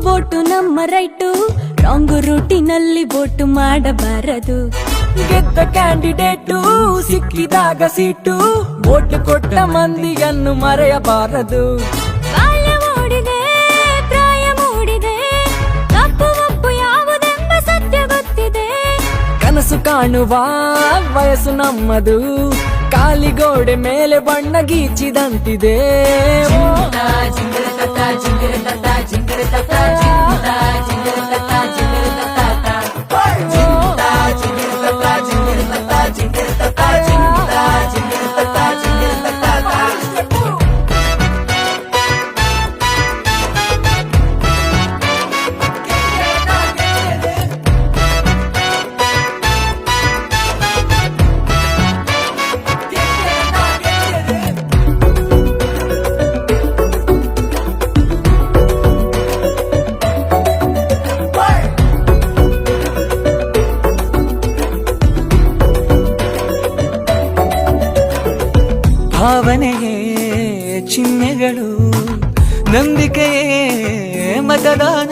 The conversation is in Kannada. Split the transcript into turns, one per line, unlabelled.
ವೋಟು ನಮ್ಮ ರೈಟು, ರಾಂಗ್ ರೂಟಿನಲ್ಲಿ ವೋಟು ಮಾಡಬಾರದು.
ಗೆದ್ದ ಕ್ಯಾಂಡಿಡೇಟು ಸಿಕ್ಕಿದಾಗ ಸೀಟು, ವೋಟ್ ಕೊಟ್ಟ ಮಂದಿಯನ್ನು ಮರೆಯಬಾರದು.
ಬಾಲ್ಯ ಮೂಡಿದೆ, ಪ್ರಾಯ ಮೂಡಿದೆ, ತಪ್ಪು ಒಪ್ಪು ಯಾವುದೆಂಬ ಸತ್ಯ ಗೊತ್ತಿದೆ.
ಕನಸು ಕಾಣುವ ವಯಸ್ಸು ನಮ್ಮದು, ಕಾಲಿಗೋಡೆ ಮೇಲೆ ಬಣ್ಣ ಗೀಚಿದಂತಿದೆ. ಭಾವನೆಯೇ ಚಿಹ್ನೆಗಳು, ನಂಬಿಕೆಯೇ ಮತದಾನ.